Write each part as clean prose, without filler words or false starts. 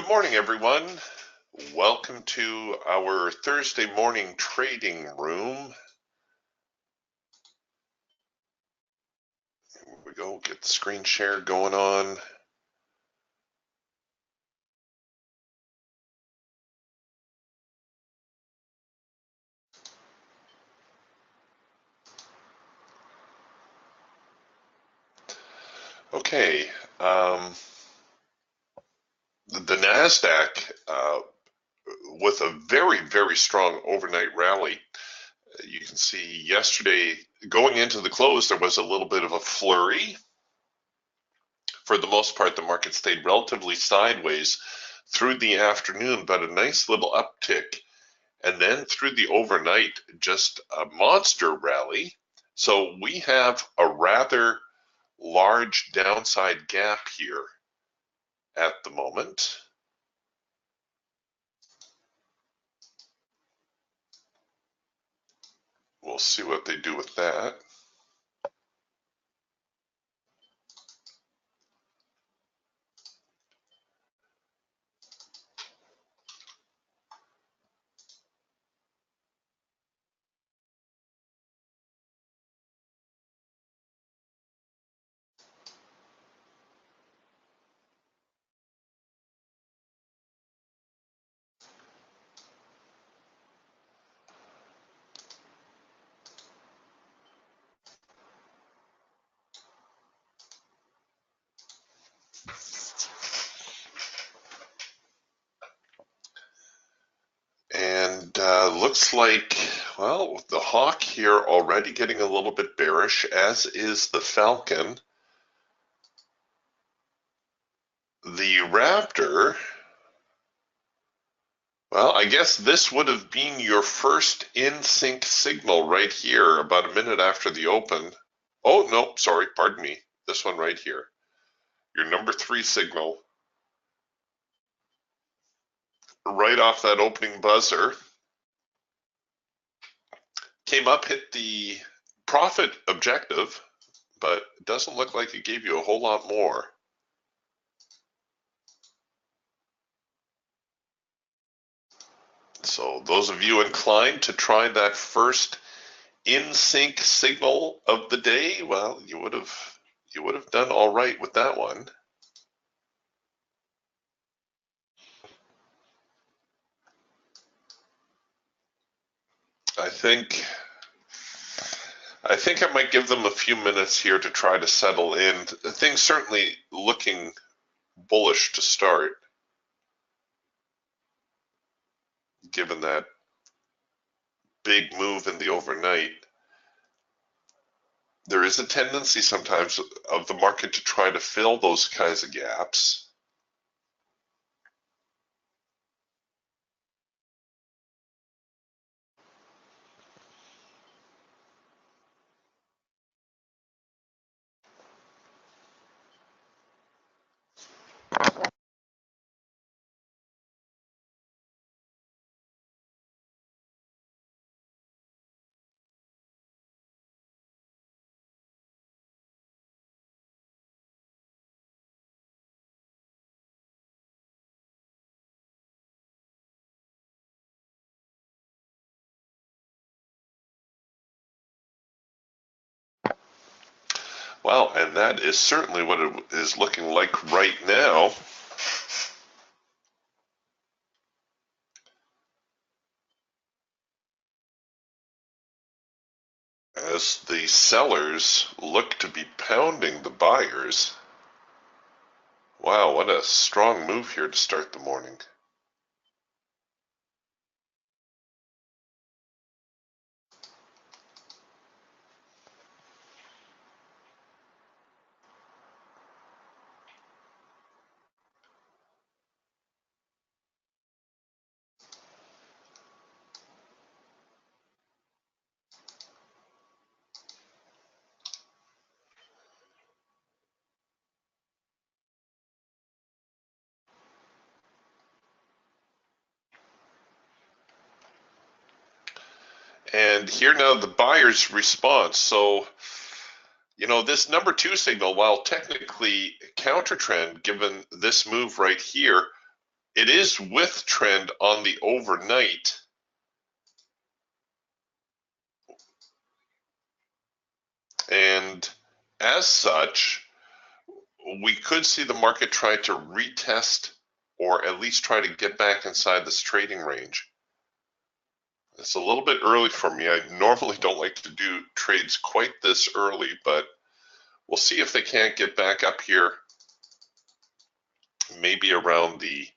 Good morning, everyone. Welcome to our Thursday morning trading room. Here we go, get the screen share going on. Okay, the NASDAQ with a very strong overnight rally. You can see yesterday, going into the close, there was a little bit of a flurry. For the most part, the market stayed relatively sideways through the afternoon, but a nice little uptick. And then through the overnight, just a monster rally. So we have a rather large downside gap here at the moment. We'll see what they do with that. And looks like, well, the hawk here already getting a little bit bearish, as is the falcon. The raptor, well, I guess this would have been your first in-sync signal right here about a minute after the open. Oh, no, sorry, pardon me. This one right here. Your number 3 signal. Right off that opening buzzer. Came up, hit the profit objective, but it doesn't look like it gave you a whole lot more. So those of you inclined to try that first in-sync signal of the day, well, you would have done all right with that one. I think I might give them a few minutes here to try to settle in. Things certainly looking bullish to start, given that big move in the overnight. There is a tendency sometimes of the market to try to fill those kinds of gaps. Well, and that is certainly what it is looking like right now. As the sellers look to be pounding the buyers. Wow, what a strong move here to start the morning. And here now the buyer's response. So, you know, this number 2 signal, while technically counter trend, given this move right here, It is with trend on the overnight. And as such, we could see the market try to retest or at least try to get back inside this trading range. It's a little bit early for me. I normally don't like to do trades quite this early, but we'll see if they can't get back up here, maybe around the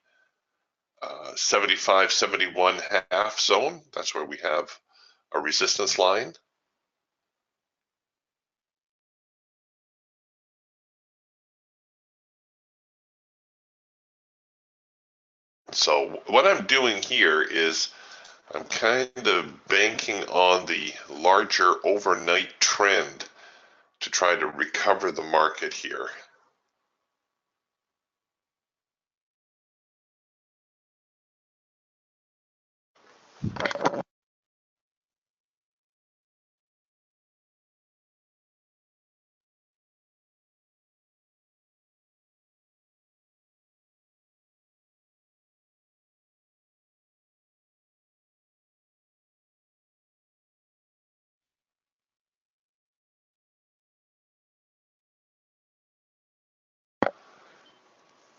75, 71 half zone. That's where we have a resistance line. So what I'm doing here is I'm kind of banking on the larger overnight trend to try to recover the market here.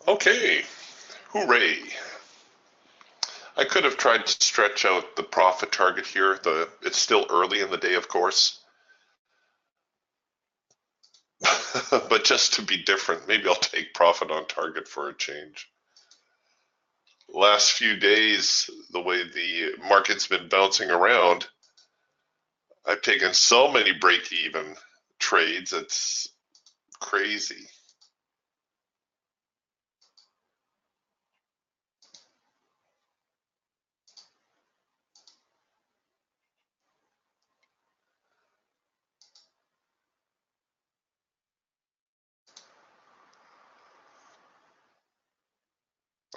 Okay, hooray. I could have tried to stretch out the profit target here. It's still early in the day, of course. But just to be different, maybe I'll take profit on target for a change. Last few days, the way the market's been bouncing around, I've taken so many break-even trades, it's crazy.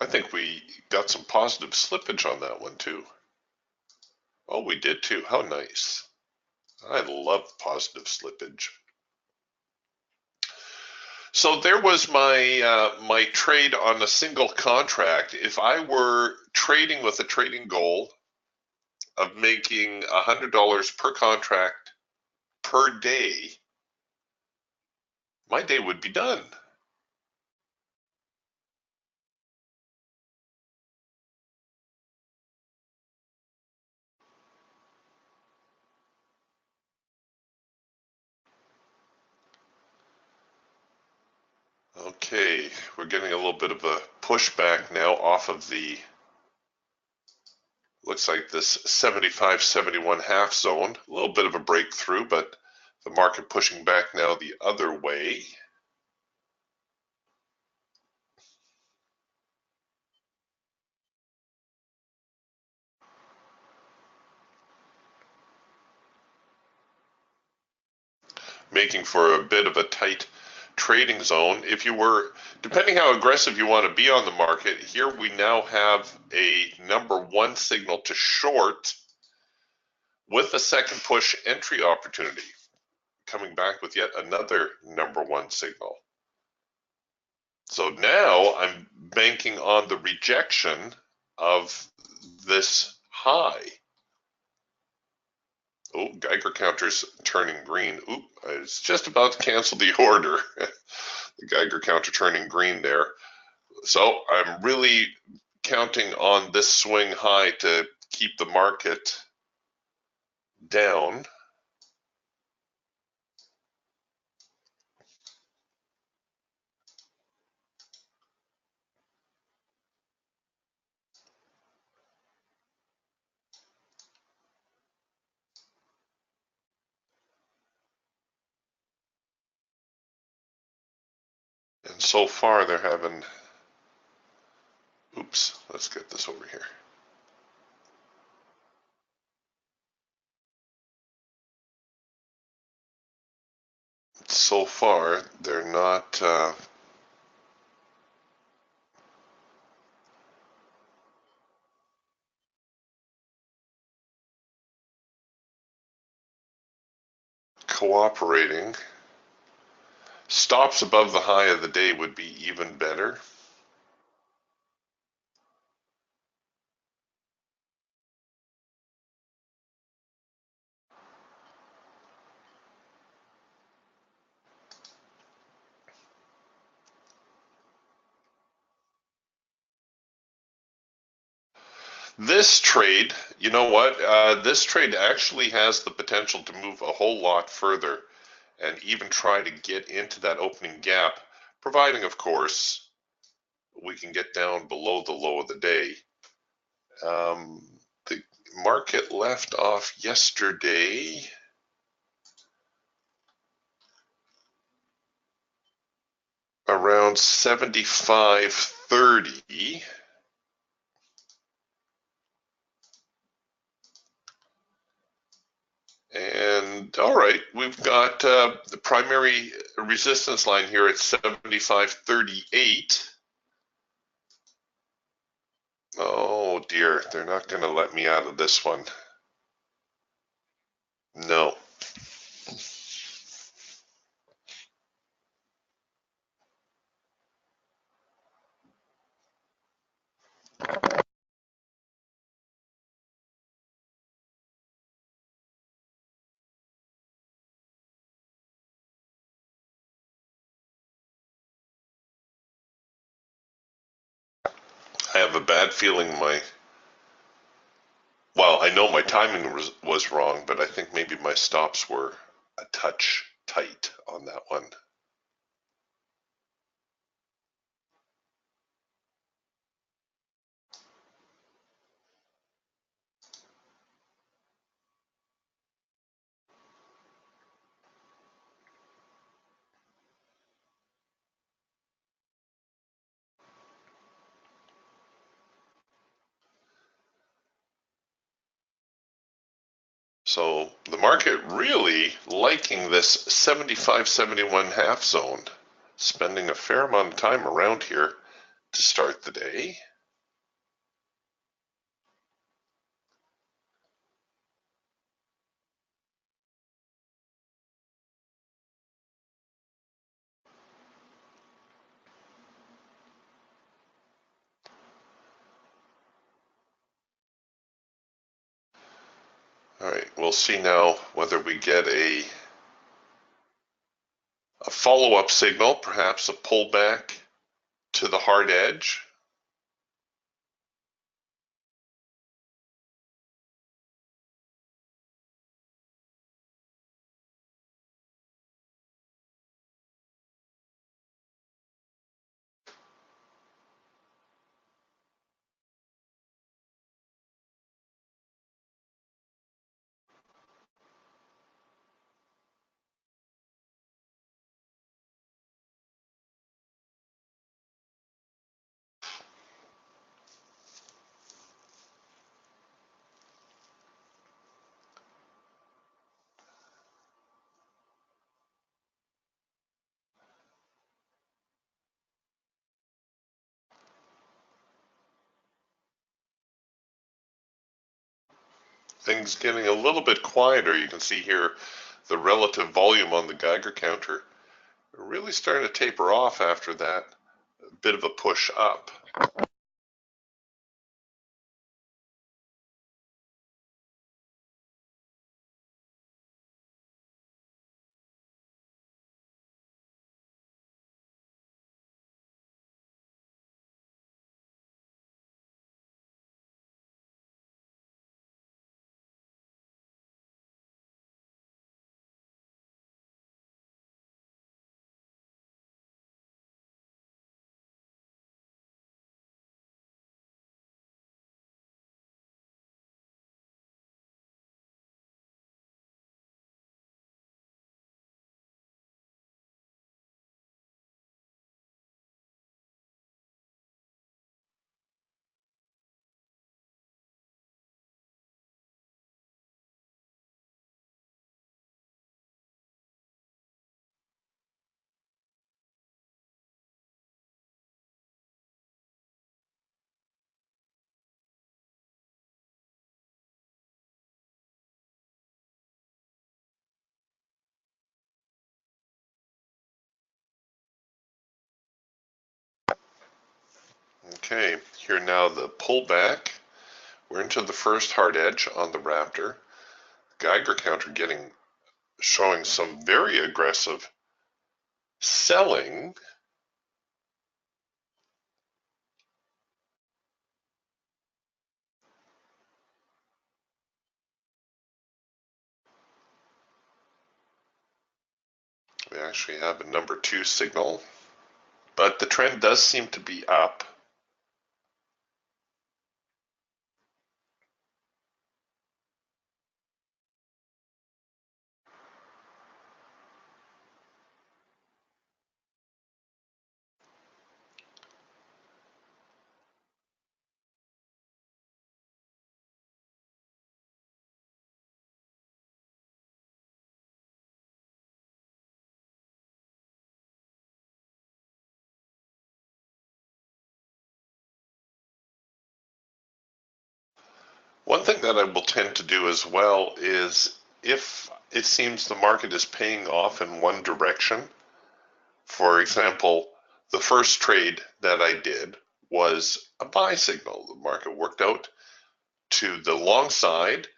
I think we got some positive slippage on that one too. Oh, we did too. How nice. I love positive slippage. So there was my trade on a single contract. If I were trading with a trading goal of making $100 per contract per day, my day would be done. Okay, we're getting a little bit of a pushback now off of the, looks like this 75, 71 half zone. A little bit of a breakthrough, but the market pushing back now the other way. Making for a bit of a tight trading zone. If you were, depending how aggressive you want to be on the market, here we now have a number one signal to short with a second push entry opportunity, coming back with yet another number one signal. So now I'm banking on the rejection of this high. Oh, Geiger counter's turning green. Oop, I was just about to cancel the order. The Geiger counter turning green there. So I'm really counting on this swing high to keep the market down. And so far they're having, oops, let's get this over here. So far they're not cooperating. Stops above the high of the day would be even better. This trade, you know what? This trade actually has the potential to move a whole lot further and even try to get into that opening gap, providing, of course, we can get down below the low of the day. The market left off yesterday around 75.30. And all right, we've got the primary resistance line here at 75.38. Oh dear, they're not going to let me out of this one. No. I have a bad feeling well, I know my timing was wrong, but I think maybe my stops were a touch tight on that one. So the market really liking this 75.71 half zone, spending a fair amount of time around here to start the day. All right, we'll see now whether we get a follow-up signal, perhaps a pullback to the hard edge. Things getting a little bit quieter. You can see here the relative volume on the Geiger counter really starting to taper off after that bit of a push up. Okay, here now the pullback. We're into the first hard edge on the Raptor. Geiger counter showing some very aggressive selling. We actually have a number 2 signal, but the trend does seem to be up. One thing that I will tend to do as well is if it seems the market is paying off in one direction, for example, the first trade that I did was a buy signal. The market worked out to the long side.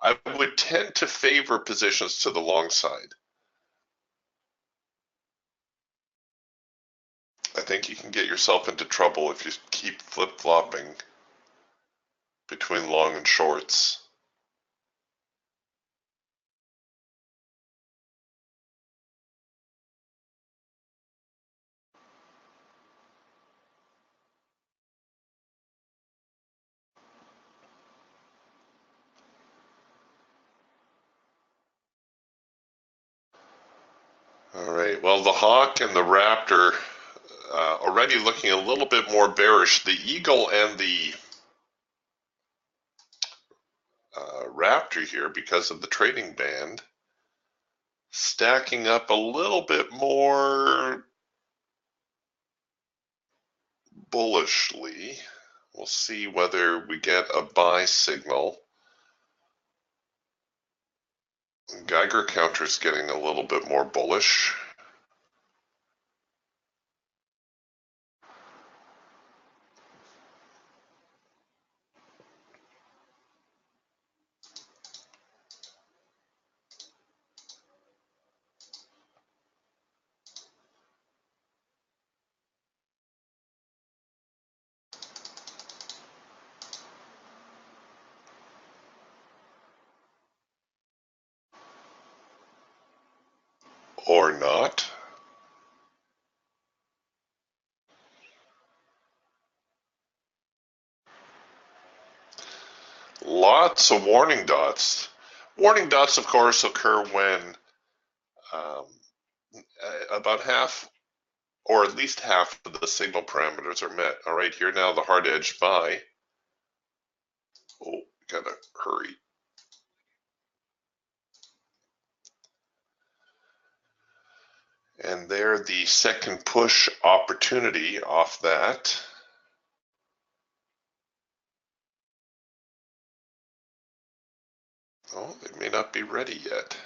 I would tend to favor positions to the long side. I think you can get yourself into trouble if you keep flip-flopping between long and shorts. All right, well, the Hawk and the Raptor already looking a little bit more bearish. The Eagle and the Raptor here, because of the trading band, stacking up a little bit more bullishly. We'll see whether we get a buy signal. Geiger counter is getting a little bit more bullish. Or not. Lots of warning dots. Warning dots, of course, occur when about half or at least half of the signal parameters are met. All right, here now the hard edge buy. Oh, gotta hurry. And there the second push opportunity off that. Oh, they may not be ready yet.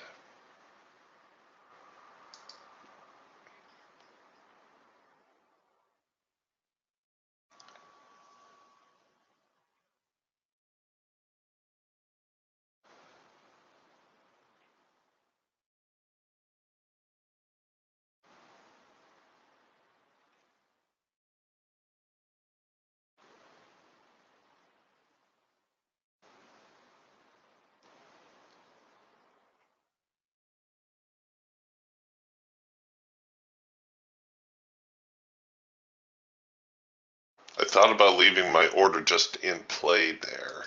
I thought about leaving my order just in play there.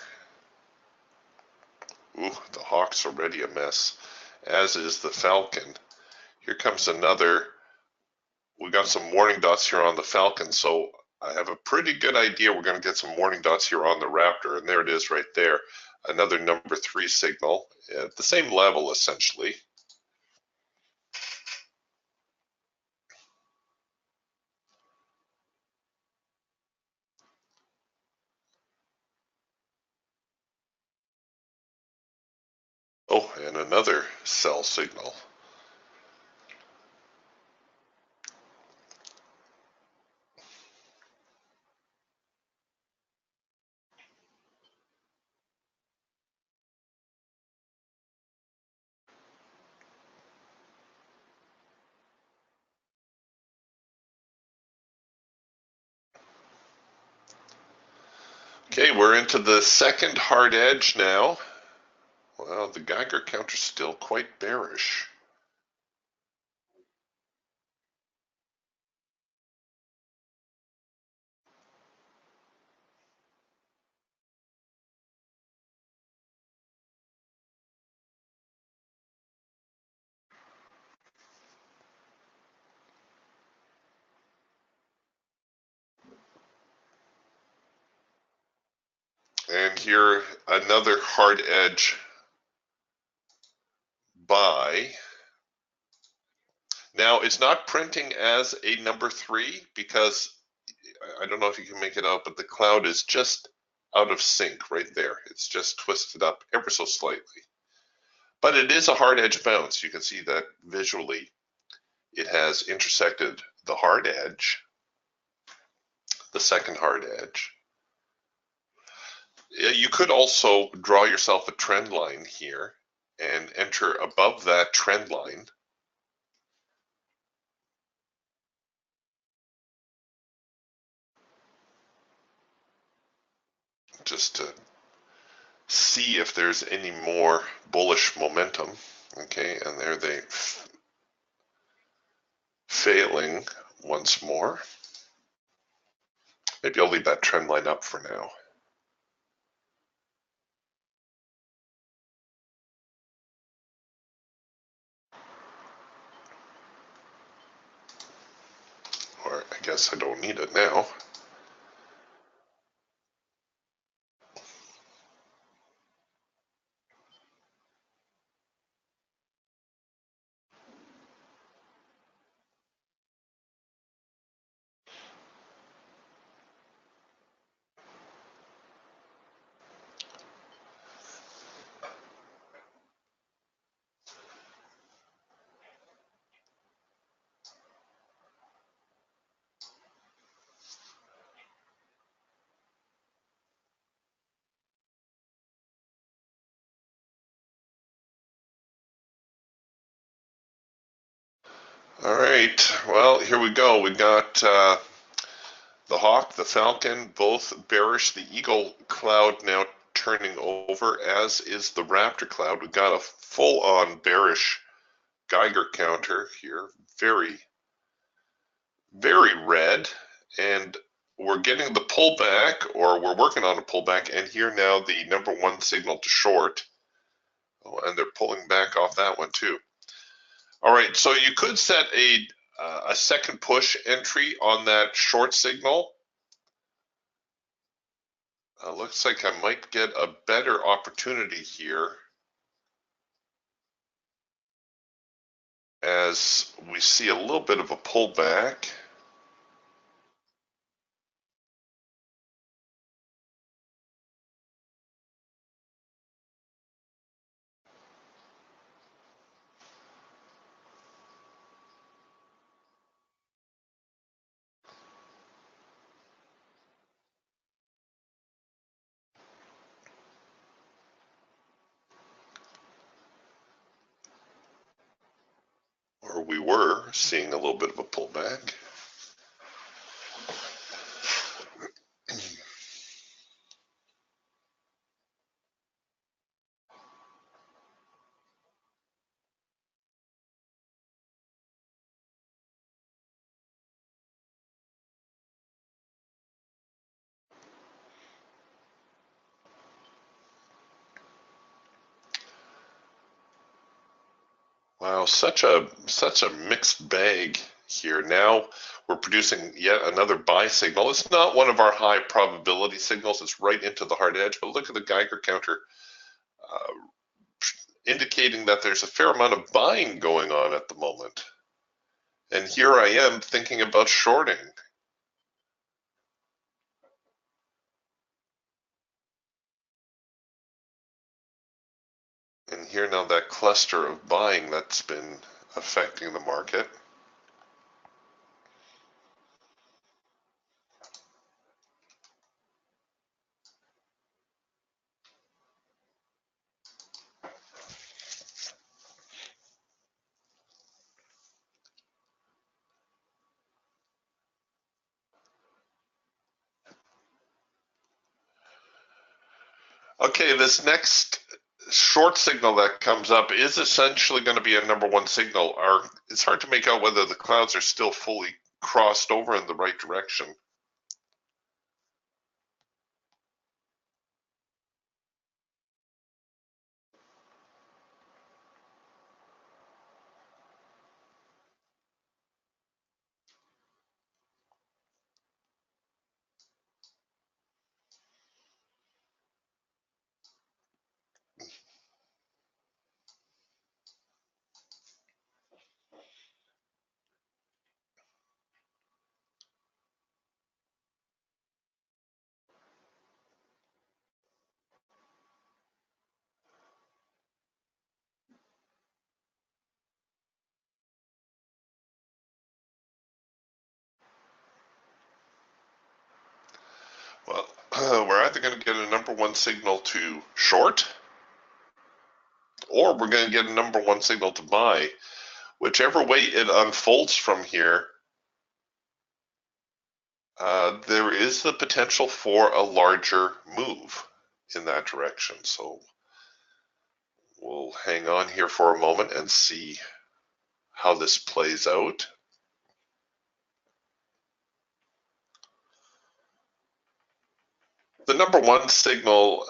Ooh, the Hawk's already a mess, as is the Falcon. Here comes another. We got some warning dots here on the Falcon, so I have a pretty good idea we're going to get some warning dots here on the Raptor, and there it is right there. Another number 3 signal at the same level, essentially. Oh, and another sell signal. Okay, we're into the second hard edge now. Well, the Geiger counter's still quite bearish. And here another hard edge buy. Now it's not printing as a number 3 because I don't know if you can make it out, but the cloud is just out of sync right there. It's just twisted up ever so slightly. But it is a hard edge bounce. You can see that visually it has intersected the hard edge, the second hard edge. You could also draw yourself a trend line here and enter above that trend line. Just to see if there's any more bullish momentum. Okay, and there they failing once more. Maybe I'll leave that trend line up for now. Or I guess I don't need it now. All right, well, here we go. We got the Hawk, the Falcon, both bearish. The Eagle cloud now turning over, as is the Raptor cloud. We've got a full-on bearish Geiger counter here, very, very red, and we're getting the pullback, or we're working on a pullback, and here now the number 1 signal to short. Oh, and they're pulling back off that one too. All right, so you could set a second push entry on that short signal. Looks like I might get a better opportunity here as we see a little bit of a pullback. Or we were seeing a little bit of a pullback. Wow, such a mixed bag here. Now we're producing yet another buy signal. It's not one of our high probability signals. It's right into the hard edge, but look at the Geiger counter uh, indicating that there's a fair amount of buying going on at the moment. And here I am thinking about shorting. And here now that cluster of buying that's been affecting the market. Okay, this next short signal that comes up is essentially going to be a number 1 signal. It's hard to make out whether the clouds are still fully crossed over in the right direction. either going to get a number one signal to short, or we're going to get a number one signal to buy. Whichever way it unfolds from here, there is the potential for a larger move in that direction. So we'll hang on here for a moment and see how this plays out. The number one signal,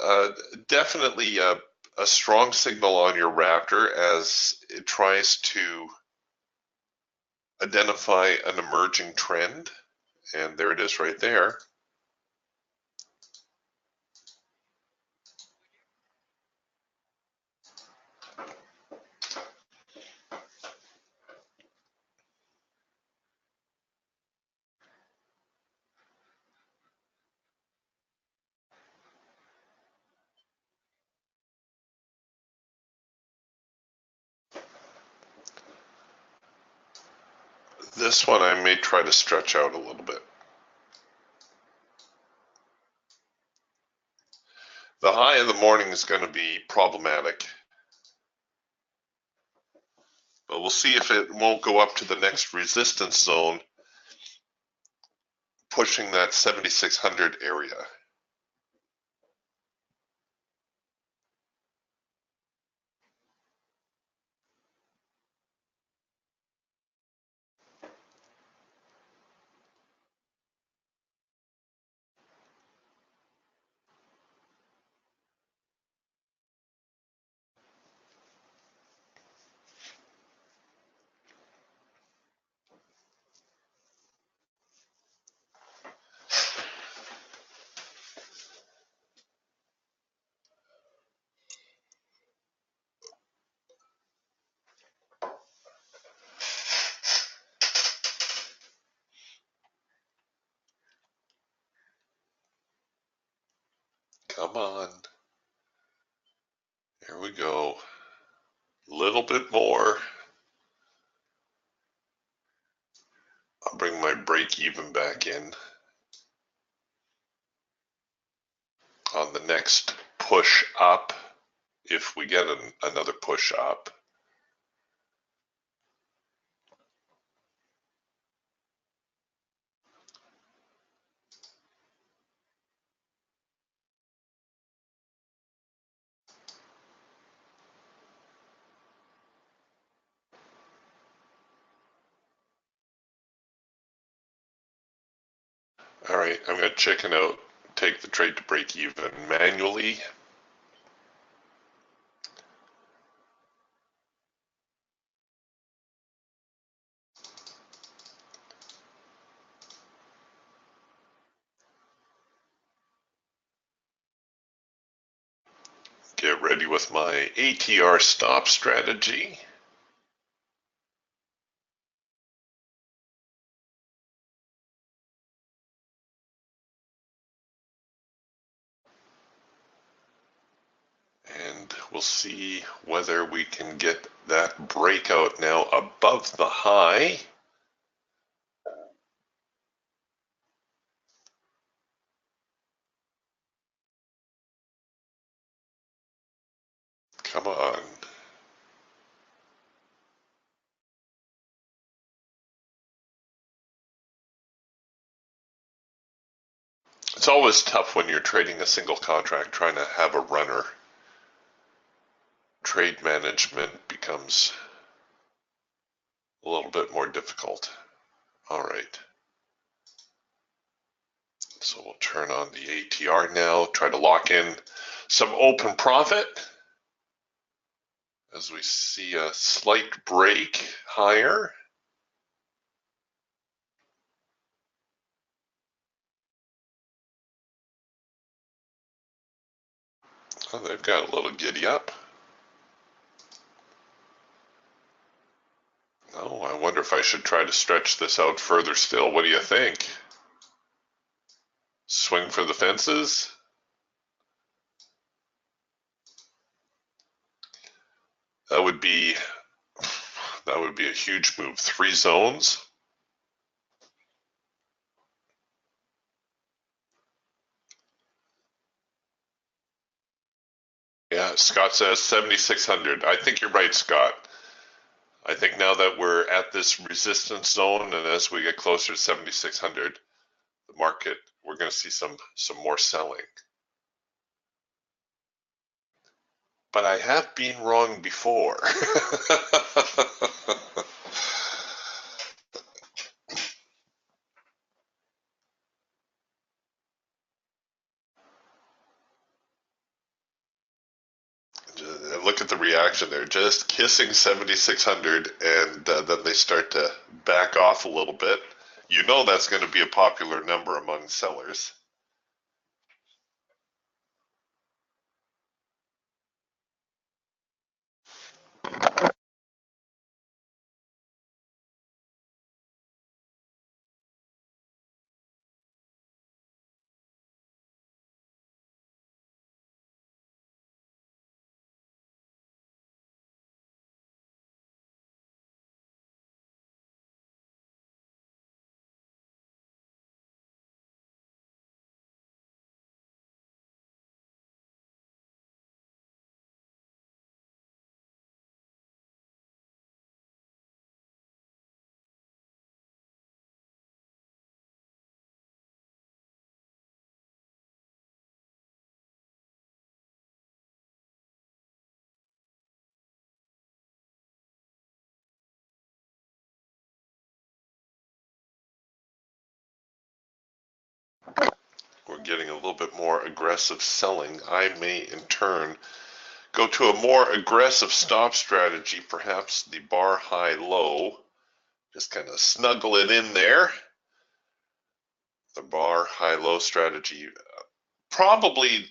definitely a strong signal on your Raptor as it tries to identify an emerging trend. And there it is right there. This one I may try to stretch out a little bit. The high of the morning is going to be problematic. But we'll see if it won't go up to the next resistance zone, pushing that 7,600 area. Come on. Here we go. A little bit more. I'll bring my break even back in on the next push up, if we get another push up. All right, I'm going to chicken out, take the trade to break even manually. Get ready with my ATR stop strategy. And we'll see whether we can get that breakout now above the high. Come on. It's always tough when you're trading a single contract, trying to have a runner. Trade management becomes a little bit more difficult. All right. So we'll turn on the ATR now, try to lock in some open profit as we see a slight break higher. Oh, they've got a little giddy up. Oh, I wonder if I should try to stretch this out further still. What do you think? Swing for the fences? That would be a huge move. 3 zones. Yeah, Scott says 7,600. I think you're right, Scott. I think now that we're at this resistance zone, and as we get closer to 7,600, the market, we're going to see some more selling. But I have been wrong before. Look at the reaction there, just kissing 7,600, and then they start to back off a little bit. You know that's going to be a popular number among sellers. We're getting a little bit more aggressive selling. I may, in turn, go to a more aggressive stop strategy, perhaps the bar high low. Just kind of snuggle it in there. The bar high low strategy, probably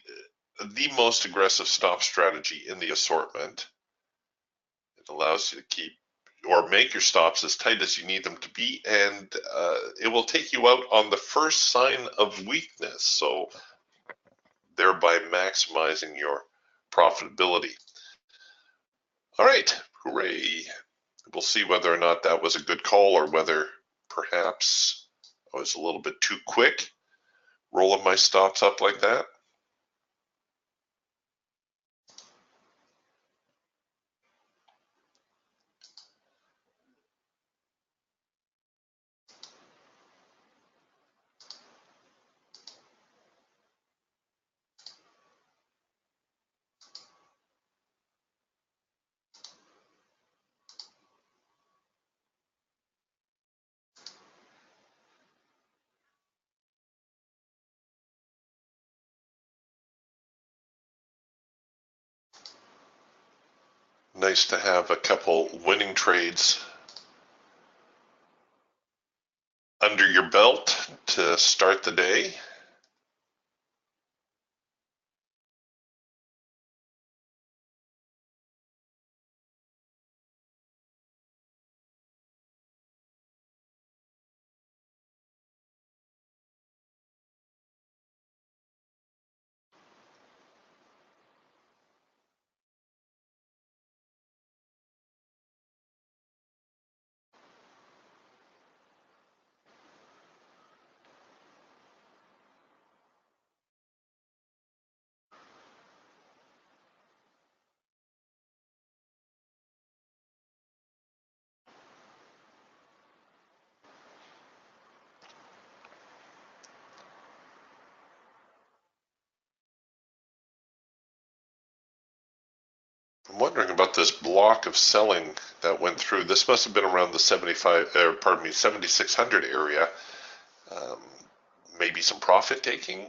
the most aggressive stop strategy in the assortment. It allows you to keep or make your stops as tight as you need them to be, and it will take you out on the first sign of weakness, so thereby maximizing your profitability. All right, hooray. We'll see whether or not that was a good call, or whether perhaps I was a little bit too quick rolling my stops up like that. Nice to have a couple winning trades under your belt to start the day. I'm wondering about this block of selling that went through. This must have been around the 7,600 area. Um, Maybe some profit taking.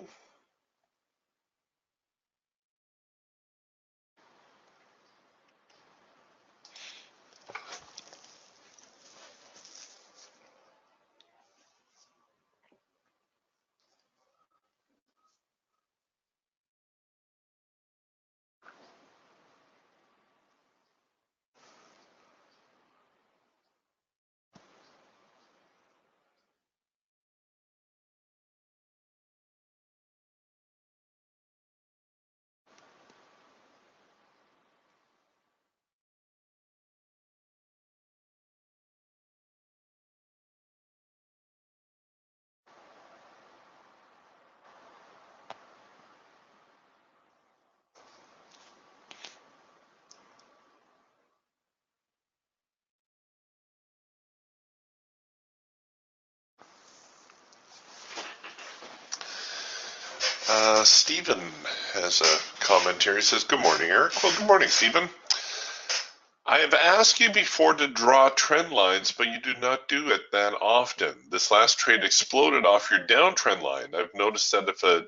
Stephen has a comment here. He says, good morning, Eric. Well, good morning, Stephen. I have asked you before to draw trend lines, but you do not do it that often. This last trade exploded off your downtrend line. I've noticed that if a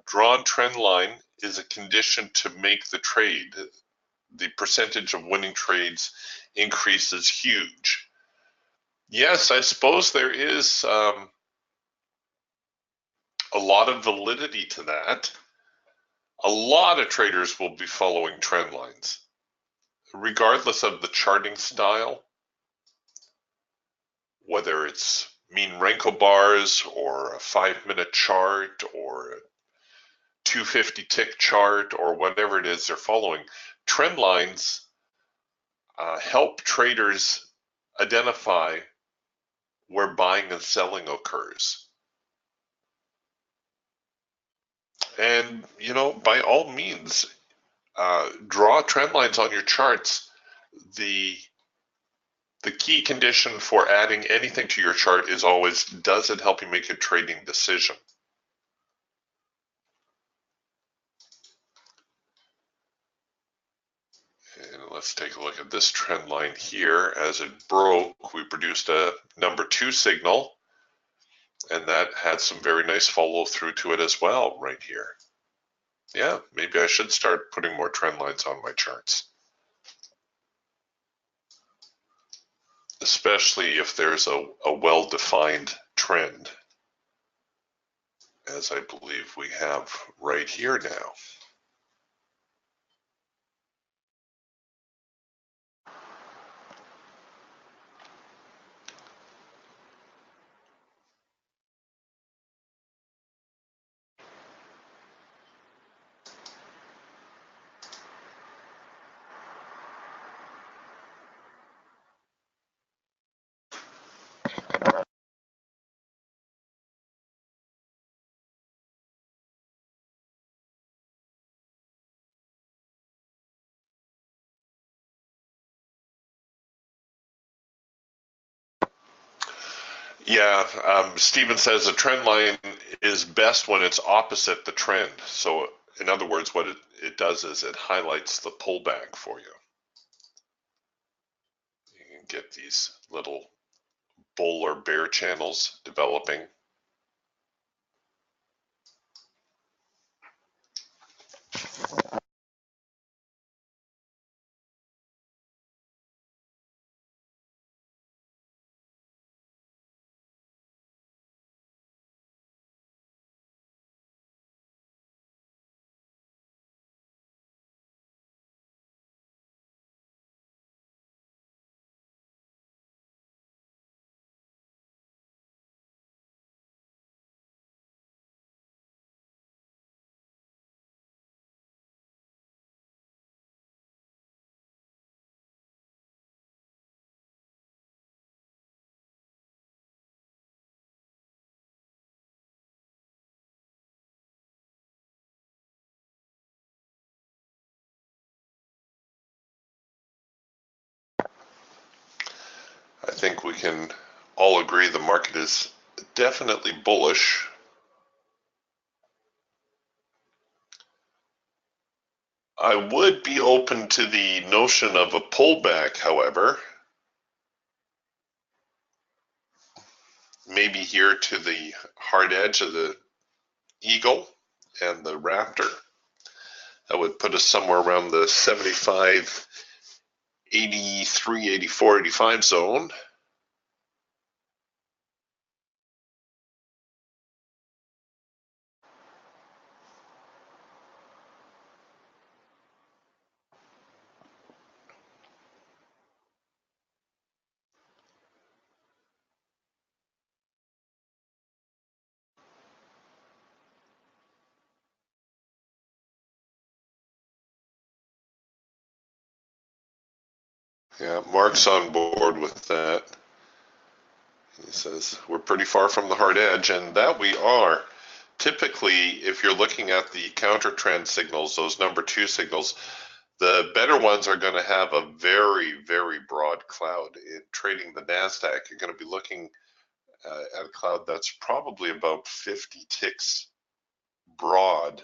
drawn trend line is a condition to make the trade, the percentage of winning trades increases huge. Yes, I suppose there is a lot of validity to that. A lot of traders will be following trend lines, regardless of the charting style, whether it's mean Renko bars or a 5-minute chart or a 250 tick chart or whatever it is they're following. Trend lines help traders identify where buying and selling occurs. And, you know, by all means, draw trend lines on your charts. The key condition for adding anything to your chart is always, does it help you make a trading decision? And let's take a look at this trend line here. As it broke, we produced a number 2 signal, and that had some very nice follow through to it as well right here. Yeah, maybe I should start putting more trend lines on my charts, especially if there's a well-defined trend, as I believe we have right here now. Yeah, Stephen says a trend line is best when it's opposite the trend. So in other words, what it does is it highlights the pullback for you. You can get these little bull or bear channels developing. I think we can all agree the market is definitely bullish. I would be open to the notion of a pullback, however. Maybe here to the hard edge of the eagle and the raptor. That would put us somewhere around the 75, 83, 84, 85 zone. Yeah, Mark's on board with that. He says we're pretty far from the hard edge, and that we are. Typically, if you're looking at the counter trend signals, those number 2 signals, the better ones are going to have a very, very broad cloud. In trading the NASDAQ, you're going to be looking at a cloud that's probably about 50 ticks broad.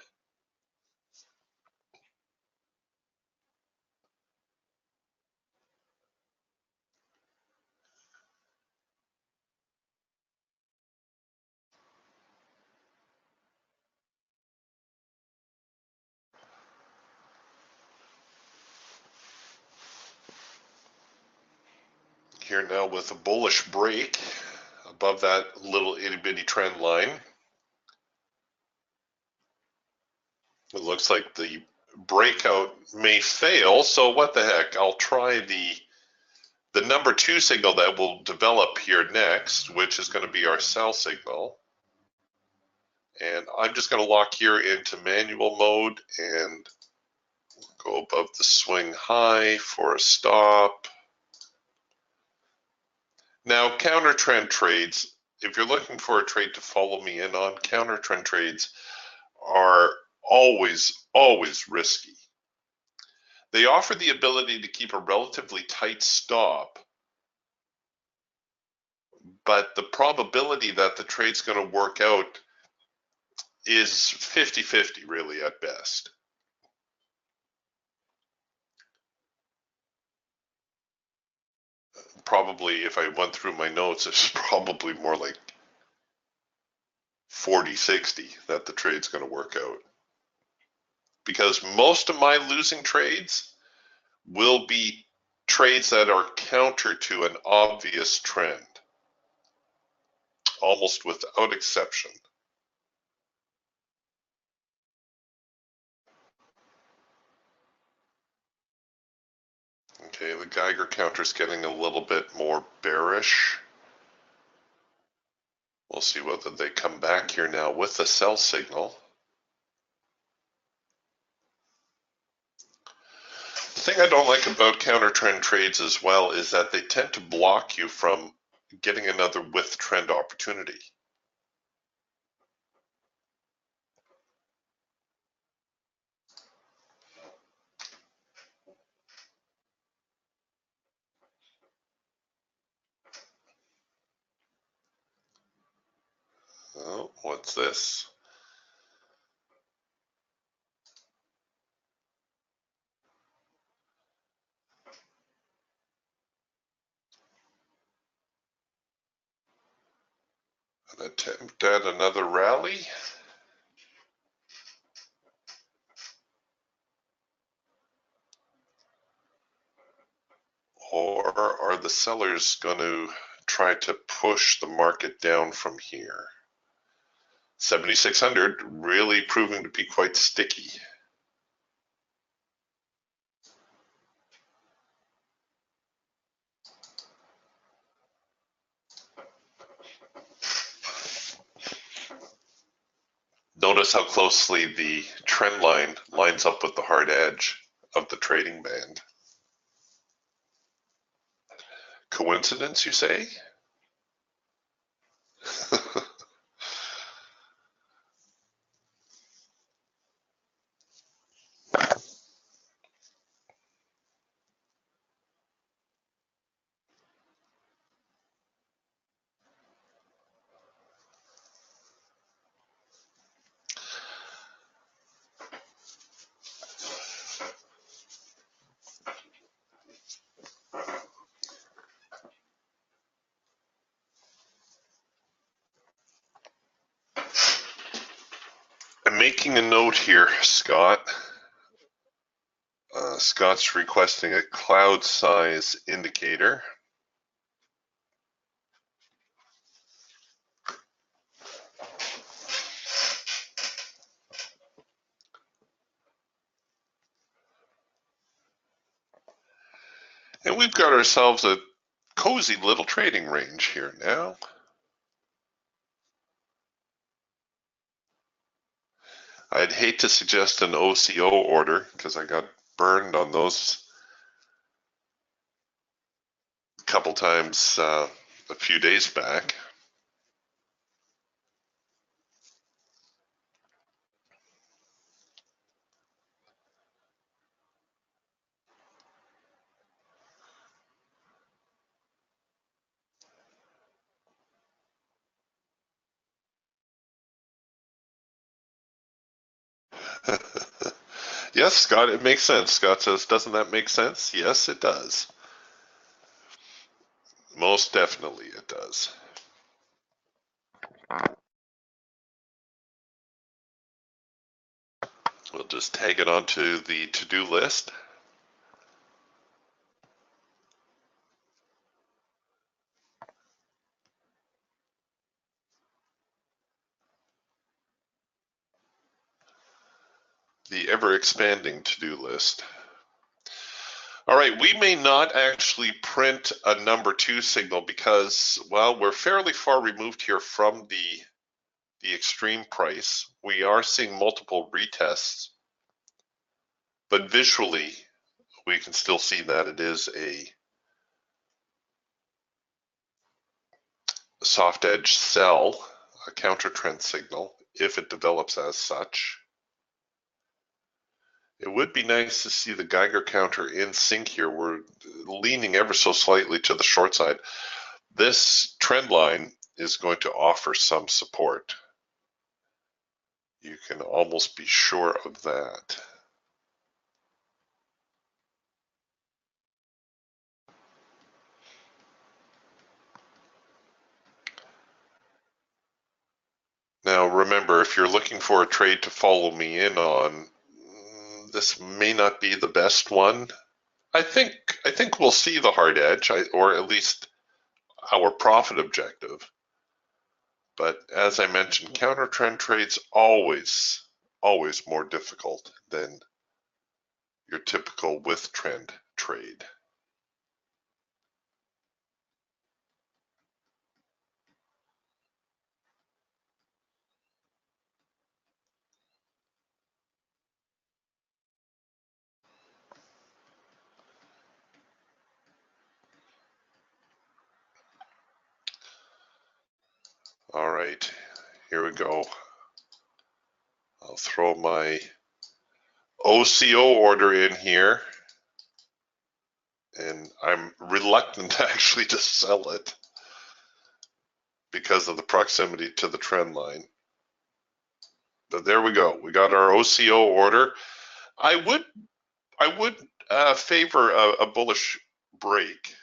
Here now with a bullish break above that little itty bitty trend line. It looks like the breakout may fail, so what the heck? I'll try the number 2 signal that will develop here next, which is going to be our sell signal. And I'm just going to lock here into manual mode and go above the swing high for a stop. Now, counter trend trades, if you're looking for a trade to follow me in on, counter trend trades are always risky. They offer the ability to keep a relatively tight stop, but the probability that the trade's going to work out is 50-50 really at best. Probably if I went through my notes, it's probably more like 40-60 that the trade's going to work out. Because most of my losing trades will be trades that are counter to an obvious trend, almost without exception. Okay, the Geiger counter's getting a little bit more bearish. We'll see whether they come back here now with the sell signal. The thing I don't like about counter trend trades as well is that they tend to block you from getting another with trend opportunity. Oh, what's this? An attempt at another rally? Or are the sellers going to try to push the market down from here? 7,600 really proving to be quite sticky. Notice how closely the trend line lines up with the hard edge of the trading band. Coincidence, you say? I'm making a note here, Scott. Scott's requesting a cloud size indicator. And we've got ourselves a cozy little trading range here now. I'd hate to suggest an OCO order because I got burned on those a couple times a few days back. Yes, Scott, it makes sense. Scott says, doesn't that make sense? Yes, it does. Most definitely it does. We'll just tag it onto the to-do list. The ever-expanding to-do list. All right, we may not actually print a number 2 signal because, well, we're fairly far removed here from the extreme price. We are seeing multiple retests, but visually we can still see that it is a soft edge sell, a counter trend signal, if it develops as such. It would be nice to see the Geiger counter in sync here. We're leaning ever so slightly to the short side. This trend line is going to offer some support. You can almost be sure of that. Now remember, if you're looking for a trade to follow me in on, this may not be the best one. I think we'll see the hard edge, or at least our profit objective. But as I mentioned, counter trend trades always more difficult than your typical with trend trade. All right, here we go. I'll throw my OCO order in here, and I'm reluctant actually to sell it because of the proximity to the trend line. But there we go. We got our OCO order. I would favor a bullish break.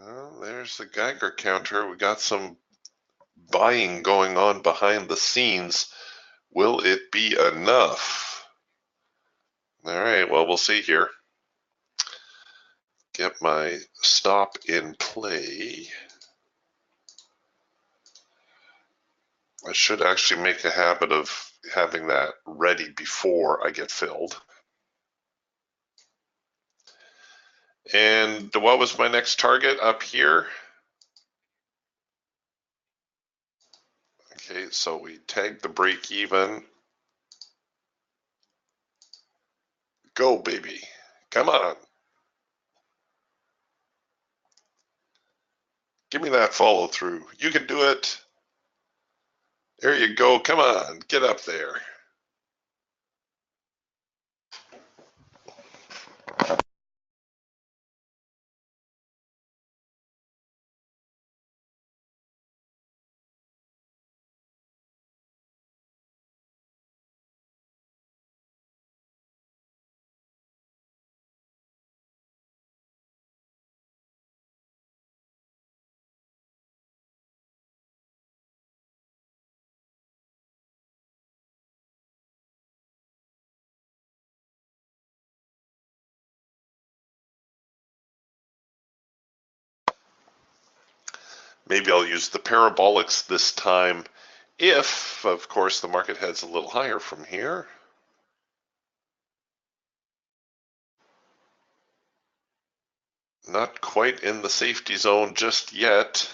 Well, there's the Geiger counter. We got some buying going on behind the scenes. Will it be enough? All right, well, we'll see here. Get my stop in play. I should actually make a habit of having that ready before I get filled. And what was my next target up here? Okay, so we tagged the break even. Go, baby. Come on. Give me that follow through. You can do it. There you go. Come on. Get up there. Maybe I'll use the parabolics this time if, of course, the market heads a little higher from here. Not quite in the safety zone just yet.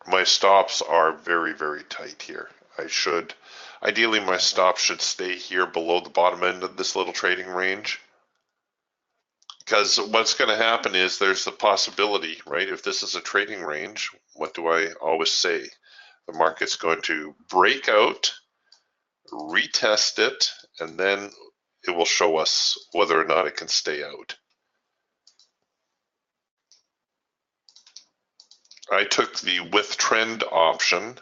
My stops are very, very tight here. I should, ideally my stop should stay here below the bottom end of this little trading range. Because what's going to happen is there's the possibility, right? If this is a trading range, what do I always say? The market's going to break out, retest it, and then it will show us whether or not it can stay out. I took the with trend option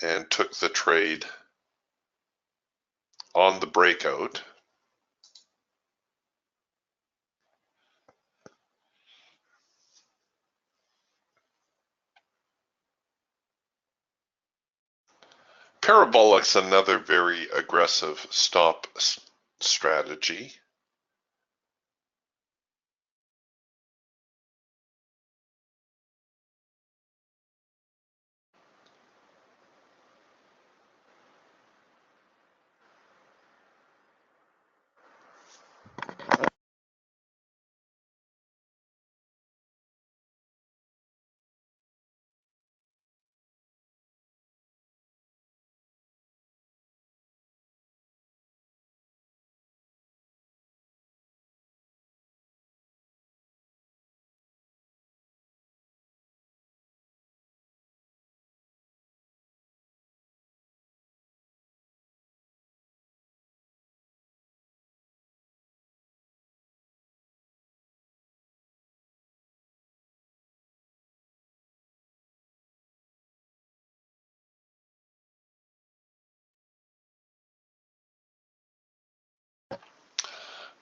and took the trade on the breakout. Parabolic's another very aggressive stop strategy.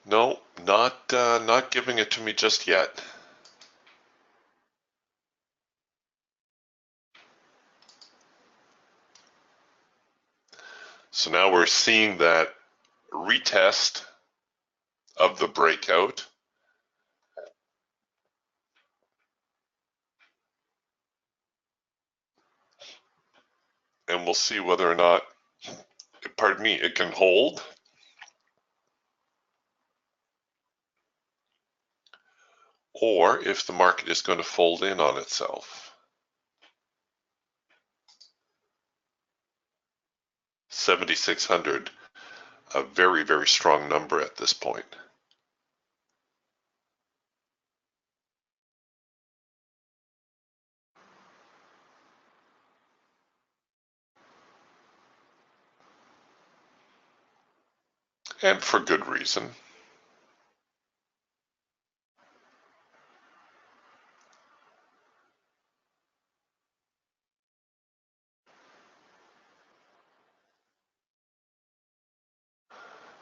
No, not giving it to me just yet. So now we're seeing that retest of the breakout. And we'll see whether or not, pardon me, it can hold. Or if the market is going to fold in on itself. 7,600, a very, very strong number at this point. And for good reason.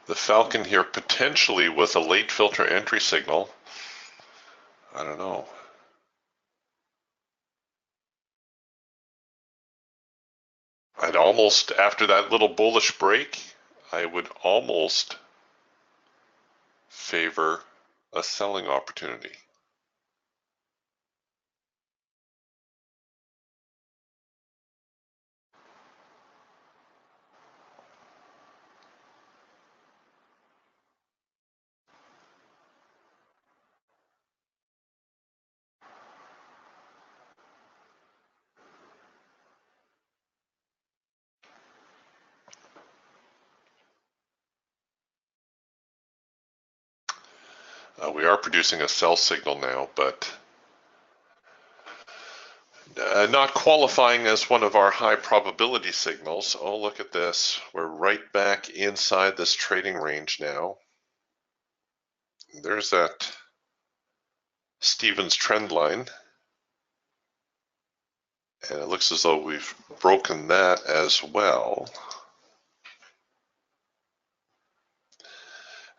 The Falcon here potentially with a late filter entry signal. I don't know. I'd almost, after that little bullish break, I would almost favor a selling opportunity. We are producing a sell signal now, but not qualifying as one of our high probability signals. Oh, look at this. We're right back inside this trading range now. There's that Stevens trend line. And it looks as though we've broken that as well.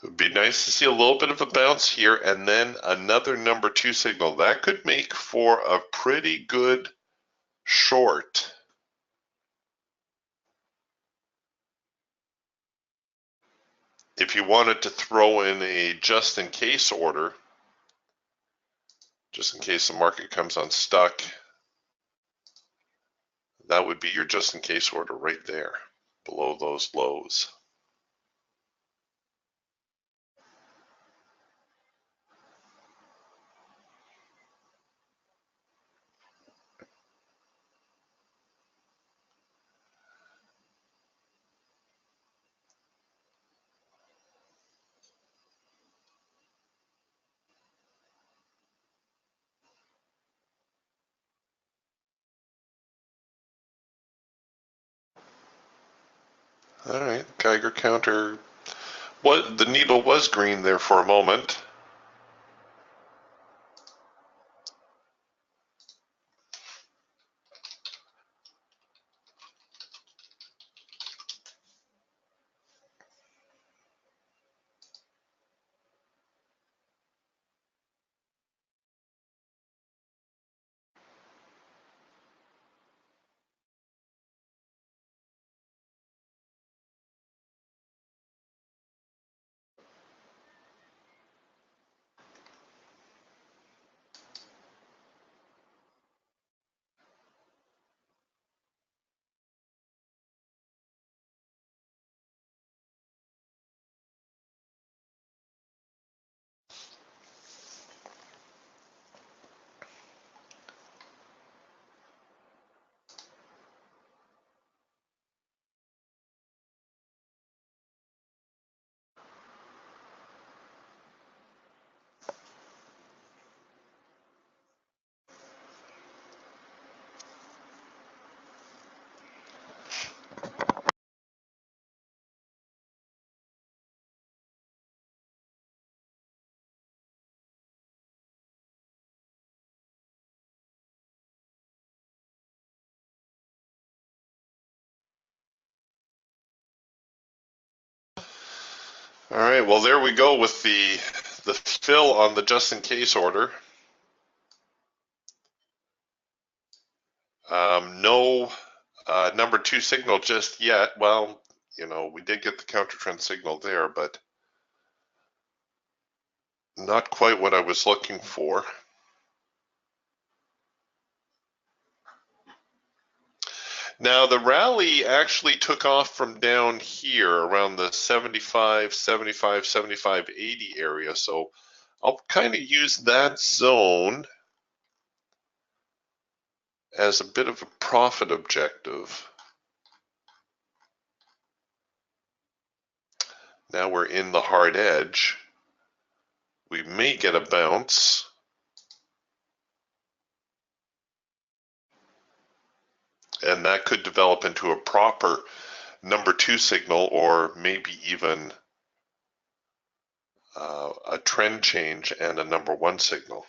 It would be nice to see a little bit of a bounce here and then another number 2 signal. That could make for a pretty good short. If you wanted to throw in a just in case order, just in case the market comes unstuck, that would be your just in case order right there below those lows. All right, Geiger counter. What the needle was green there for a moment. All right, well there we go with the fill on the just in case order. No number two signal just yet. Well, you know, we did get the counter trend signal there, but not quite what I was looking for. Now the rally actually took off from down here around the 75, 75, 75, 80 area. So I'll kind of use that zone as a bit of a profit objective. Now we're in the hard edge. We may get a bounce. And that could develop into a proper number two signal, or maybe even a trend change and a number one signal.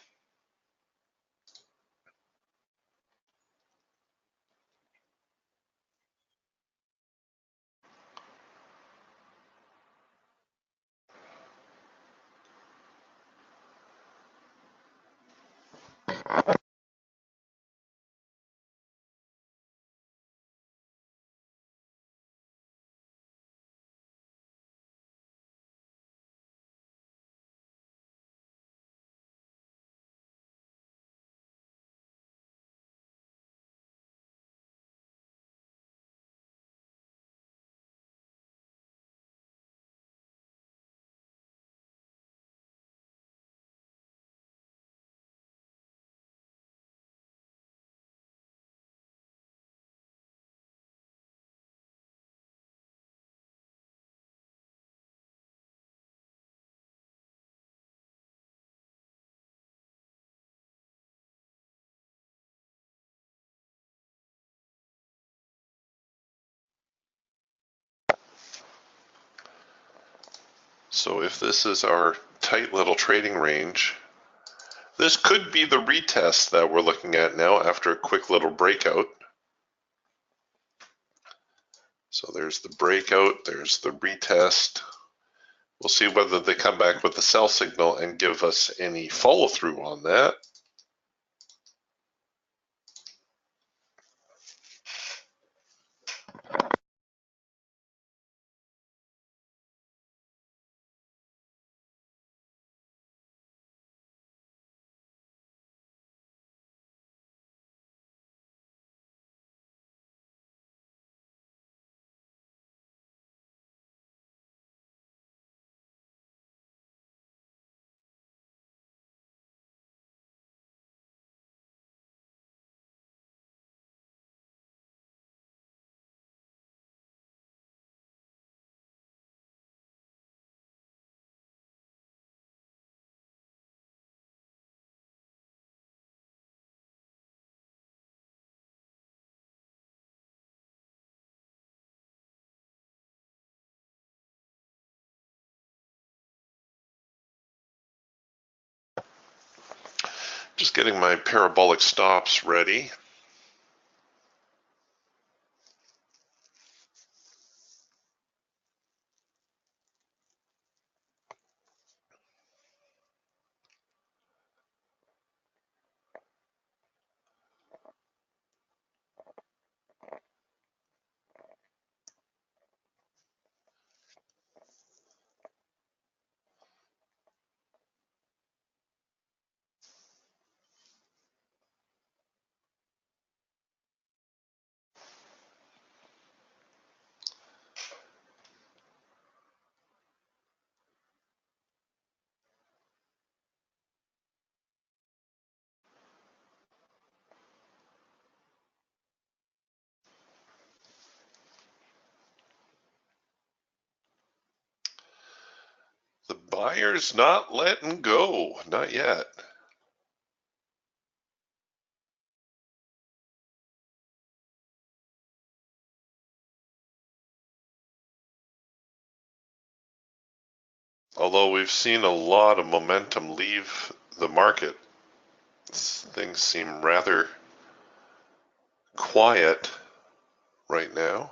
So if this is our tight little trading range, this could be the retest that we're looking at now after a quick little breakout. So there's the breakout, there's the retest. We'll see whether they come back with a sell signal and give us any follow through on that. Just getting my parabolic stops ready. The buyer's not letting go, not yet. Although we've seen a lot of momentum leave the market, things seem rather quiet right now.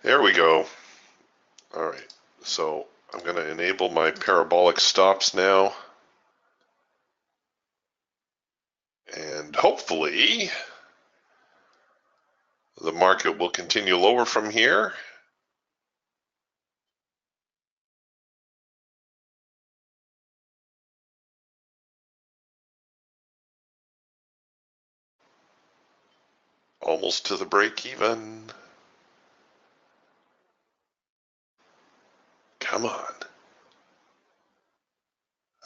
There we go. All right, so I'm going to enable my parabolic stops now. And hopefully the market will continue lower from here. Almost to the break even. Come on.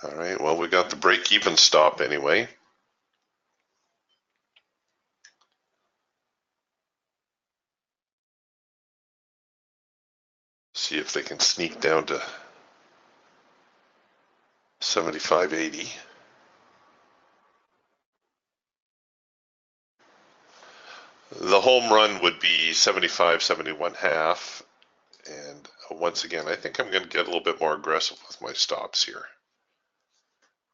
All right, well, we got the break even stop anyway. See if they can sneak down to 75.80. The home run would be 75.71.5. And once again, I think I'm going to get a little bit more aggressive with my stops here.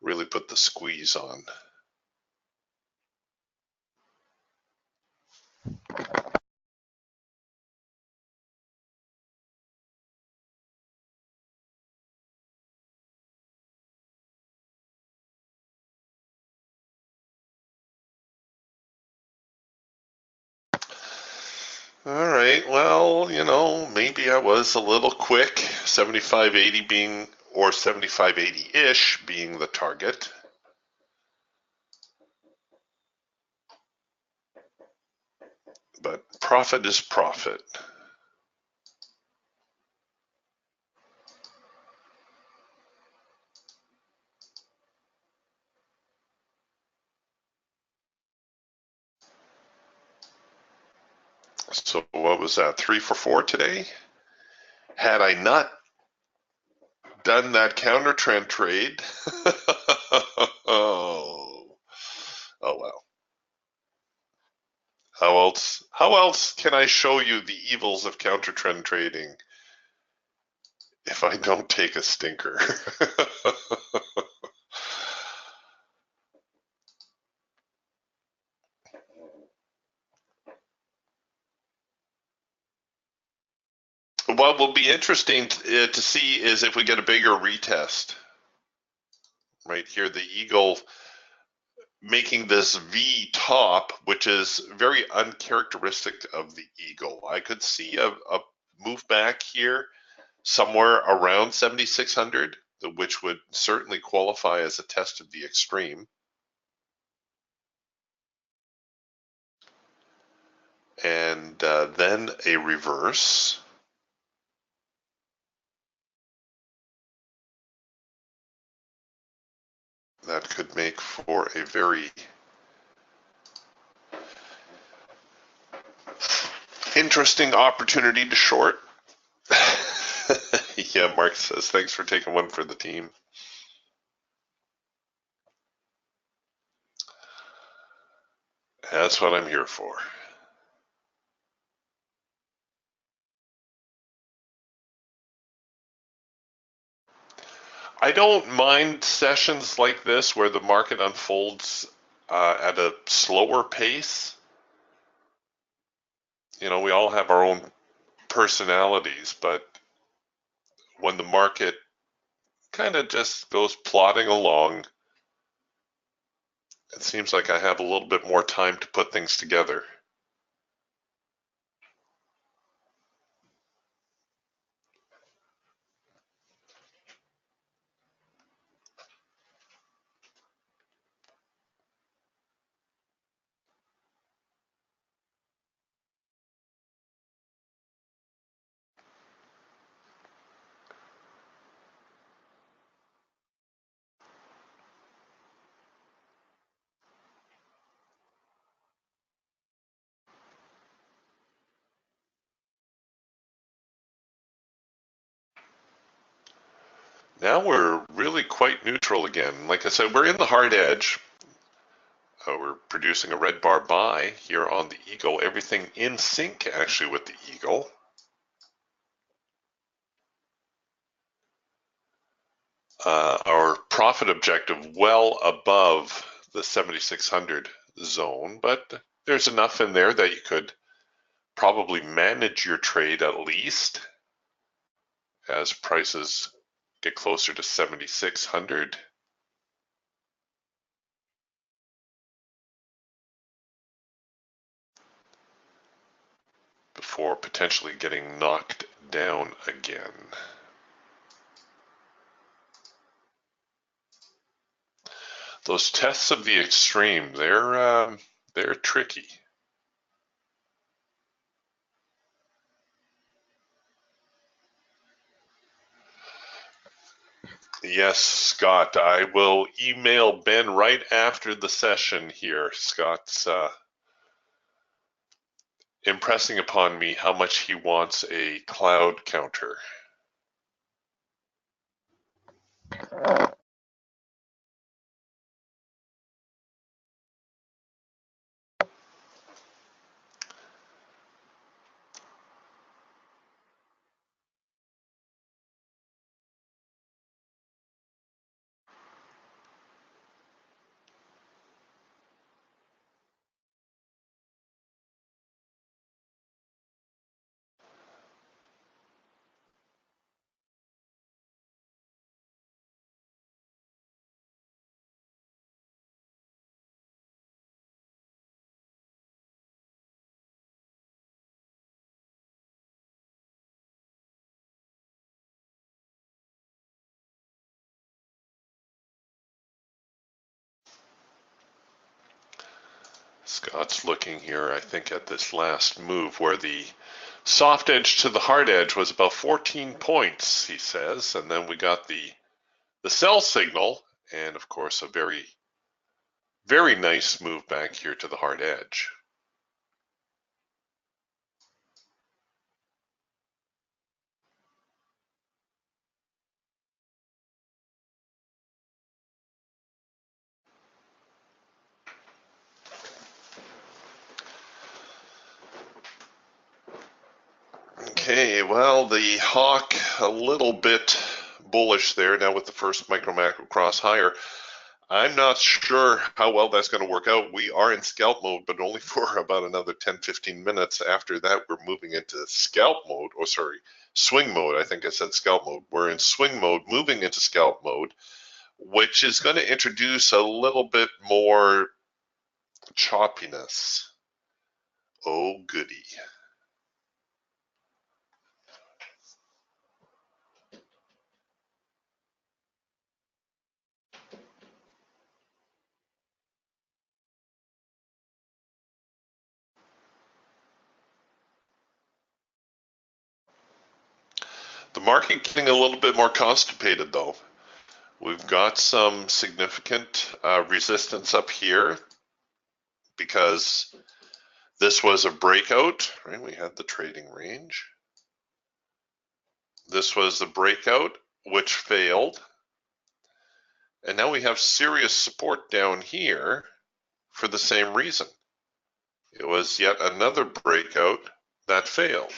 Really put the squeeze on. All right, well, you know, maybe I was a little quick, 75.80 being, or 75.80-ish being the target. But profit is profit. So what was that, 3 for 4 today? Had I not done that counter trend trade, oh well. How else can I show you the evils of counter trend trading if I don't take a stinker? What will be interesting to see is if we get a bigger retest. Right here, the eagle making this V top, which is very uncharacteristic of the eagle. I could see a move back here somewhere around 7,600, which would certainly qualify as a test of the extreme. And then a reverse. That could make for a very interesting opportunity to short. Yeah, Mark says, thanks for taking one for the team. That's what I'm here for. I don't mind sessions like this where the market unfolds at a slower pace. You know, we all have our own personalities, but when the market kind of just goes plodding along, it seems like I have a little bit more time to put things together. Now we're really quite neutral again. Like I said, we're in the hard edge. We're producing a red bar buy here on the eagle. Everything in sync actually with the eagle. Our profit objective well above the 7,600 zone, but there's enough in there that you could probably manage your trade at least as prices get closer to 7,600. Before potentially getting knocked down again. Those tests of the extreme, they're tricky. Yes, Scott, I will email Ben right after the session here. Scott's impressing upon me how much he wants a cloud counter. Scott's looking here, I think, at this last move where the soft edge to the hard edge was about 14 points, he says, and then we got the sell signal, and of course a very, very nice move back here to the hard edge. Okay, well, the hawk a little bit bullish there now with the first micro macro cross higher. I'm not sure how well that's going to work out. We are in scalp mode, but only for about another 10-15 minutes. After that, we're moving into scalp mode, or sorry, swing mode. I think I said scalp mode. We're in swing mode, moving into scalp mode, which is going to introduce a little bit more choppiness. Oh, goody. The market getting a little bit more constipated, though. We've got some significant resistance up here because this was a breakout, right? We had the trading range. This was the breakout, which failed. And now we have serious support down here for the same reason. It was yet another breakout that failed.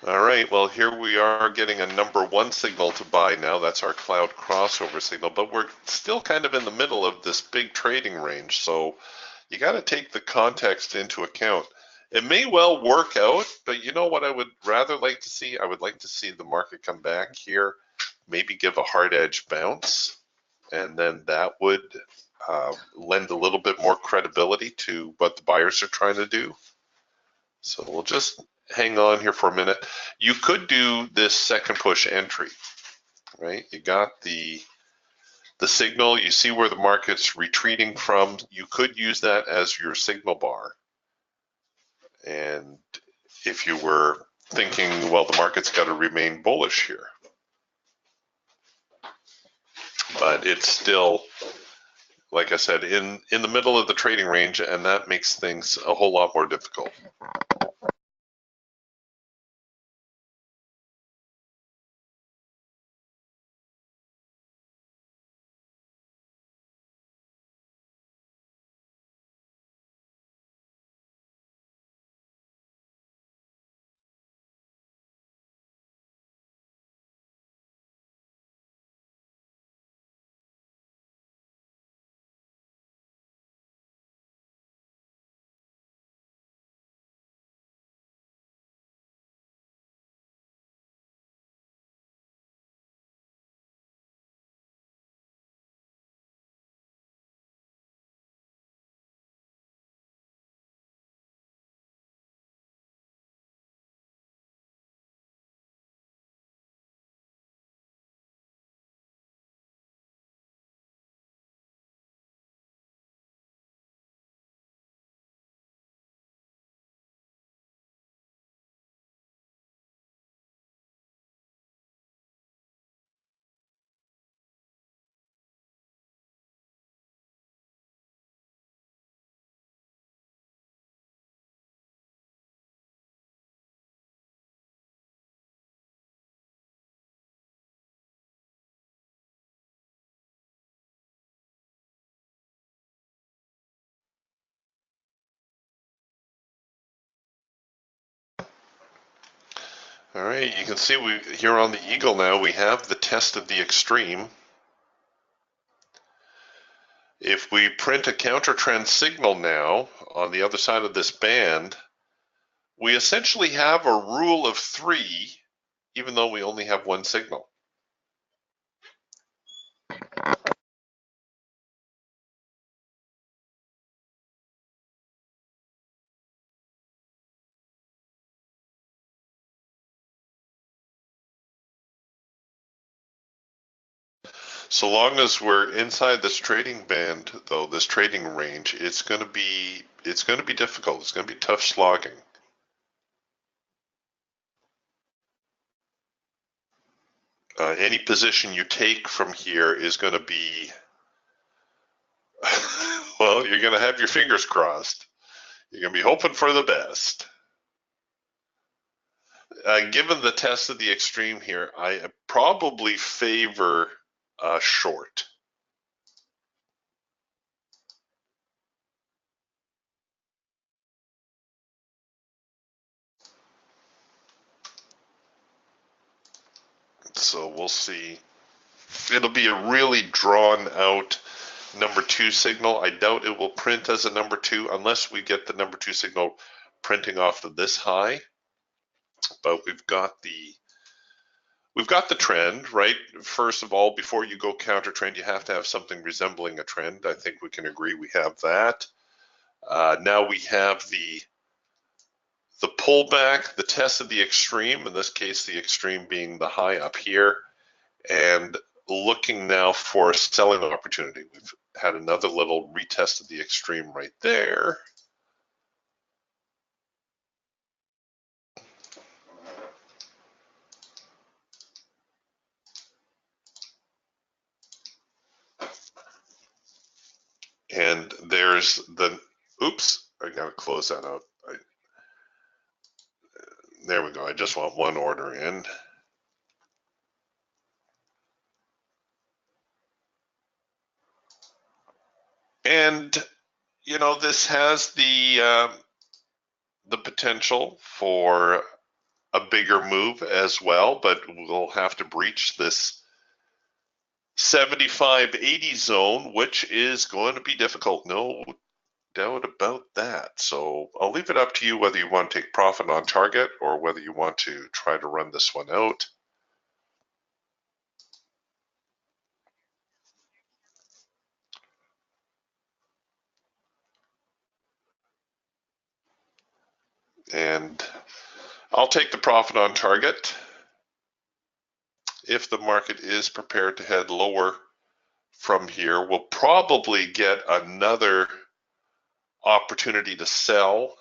All right, well, here we are getting a number one signal to buy now. That's our cloud crossover signal, but we're still kind of in the middle of this big trading range. So you got to take the context into account. It may well work out, but you know what I would rather like to see? I would like to see the market come back here, maybe give a hard edge bounce, and then that would lend a little bit more credibility to what the buyers are trying to do. So we'll just hang on here for a minute. You could do this second push entry, right? You got the signal, you see where the market's retreating from. You could use that as your signal bar. And if you were thinking, well, the market's got to remain bullish here. But it's still, like I said, in the middle of the trading range, and that makes things a whole lot more difficult. All right, you can see we here on the Eagle now, we have the test of the extreme. If we print a counter trend signal now on the other side of this band, we essentially have a rule of 3, even though we only have one signal. So long as we're inside this trading band, though, this trading range, it's going to be difficult. It's going to be tough slogging. Any position you take from here is going to be, well, you're going to have your fingers crossed. You're going to be hoping for the best. Given the test of the extreme here, I probably favor short. So we'll see. It'll be a really drawn out number 2 signal. I doubt it will print as a number 2 unless we get the number 2 signal printing off of this high. But we've got the trend, right? First of all, before you go counter trend, you have to have something resembling a trend. I think we can agree we have that. Now we have the pullback, the test of the extreme, in this case, the extreme being the high up here, and looking now for a selling opportunity. We've had another little retest of the extreme right there. And there's the, oops, I gotta close that out. There we go, I just want one order in. And, you know, this has the potential for a bigger move as well, but we'll have to breach this 75-80 zone, which is going to be difficult. No doubt about that. So I'll leave it up to you whether you want to take profit on target or whether you want to try to run this one out. And I'll take the profit on target. If the market is prepared to head lower from here, we'll probably get another opportunity to sell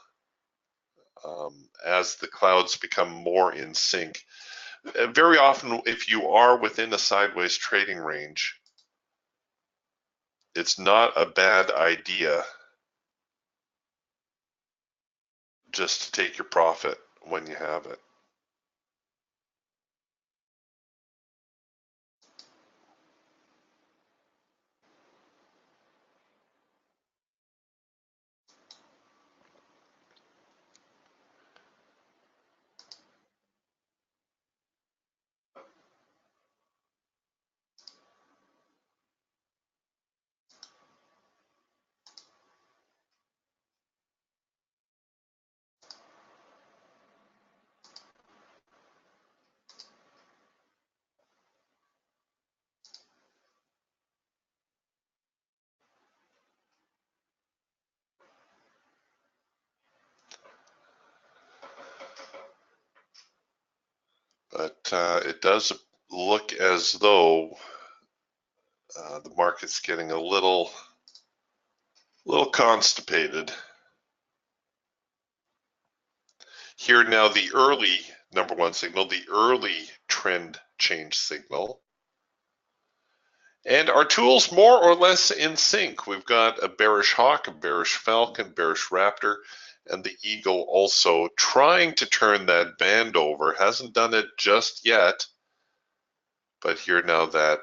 as the clouds become more in sync. Very often, if you are within a sideways trading range, it's not a bad idea just to take your profit when you have it. But it does look as though the market's getting a little constipated. Here now the early number 1 signal, the early trend change signal. And our tools more or less in sync. We've got a bearish hawk, a bearish falcon, bearish raptor, and the eagle also trying to turn that band over. Hasn't done it just yet. But here now that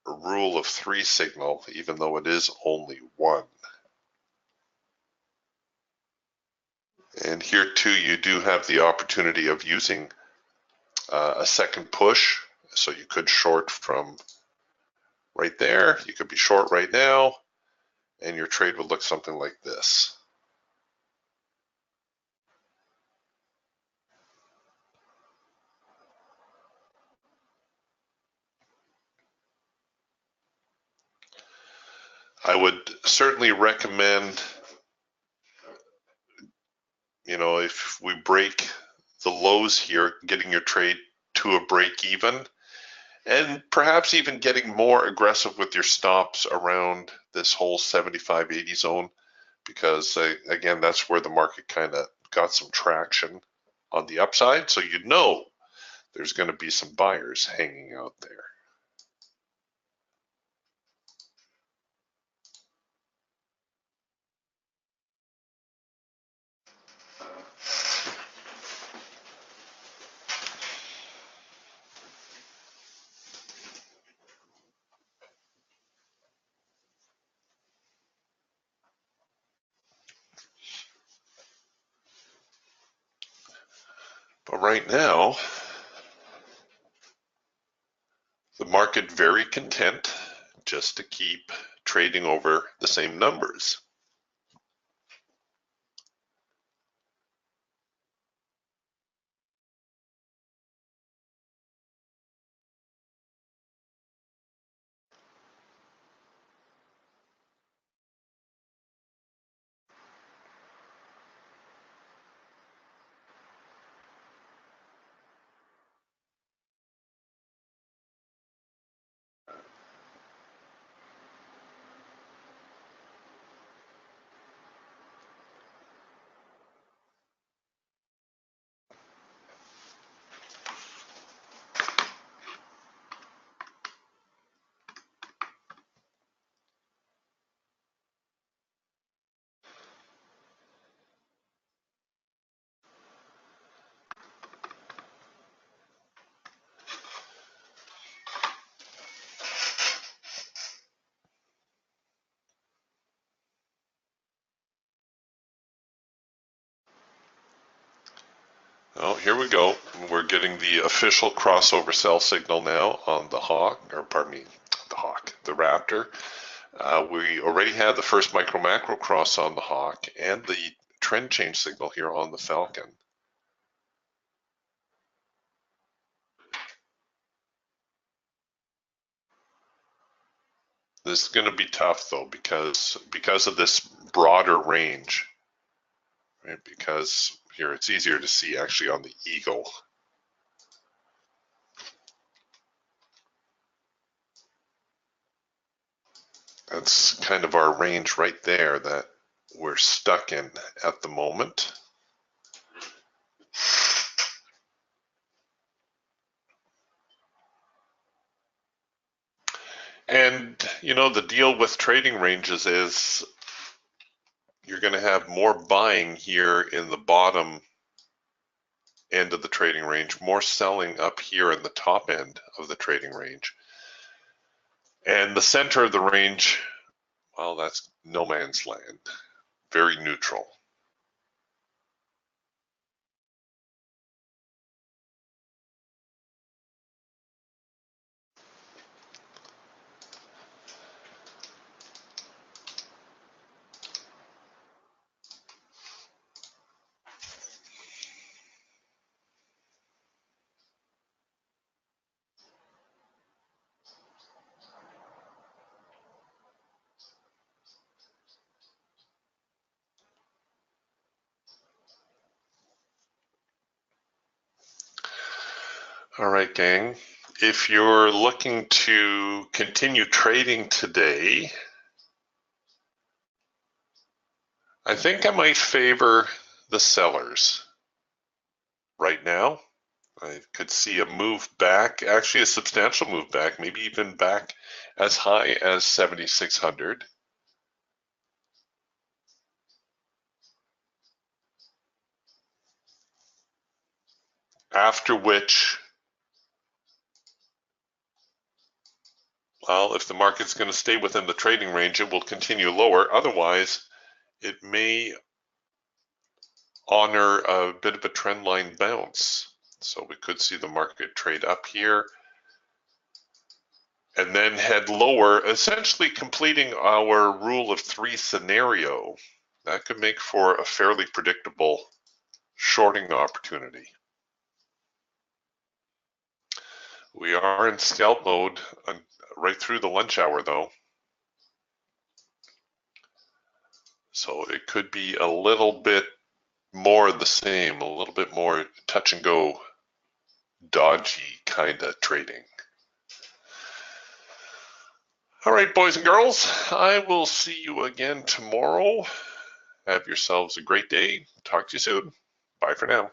rule of 3 signal, even though it is only 1. And here too, you do have the opportunity of using a second push. So you could short from right there. You could be short right now, and your trade would look something like this. would certainly recommend, if we break the lows here, getting your trade to a break even, and perhaps even getting more aggressive with your stops around this whole 75-80 zone, because again, that's where the market kind of got some traction on the upside. So there's going to be some buyers hanging out there. But right now, the market very content just to keep trading over the same numbers. Oh, here we go. We're getting the official crossover sell signal now on the Hawk, or pardon me, the Raptor. We already had the first micro macro cross on the Hawk and the trend change signal here on the Falcon. This is going to be tough though, because of this broader range, right? Because here it's easier to see actually on the Eagle. That's kind of our range right there that we're stuck in at the moment. And the deal with trading ranges is you're going to have more buying here in the bottom end of the trading range, more selling up here in the top end of the trading range. And the center of the range, well, that's no man's land, very neutral. All right, gang. If you're looking to continue trading today, I think I might favor the sellers right now. I could see a move back, actually a substantial move back, maybe even back as high as 7,600. After which, well, if the market's going to stay within the trading range, it will continue lower. Otherwise, it may honor a bit of a trend line bounce. So we could see the market trade up here and then head lower, essentially completing our rule of three scenario. That could make for a fairly predictable shorting opportunity. We are in scalp mode right through the lunch hour though. So it could be a little bit more of the same, a little bit more touch and go, dodgy kind of trading. All right, boys and girls, I will see you again tomorrow. Have yourselves a great day. Talk to you soon. Bye for now.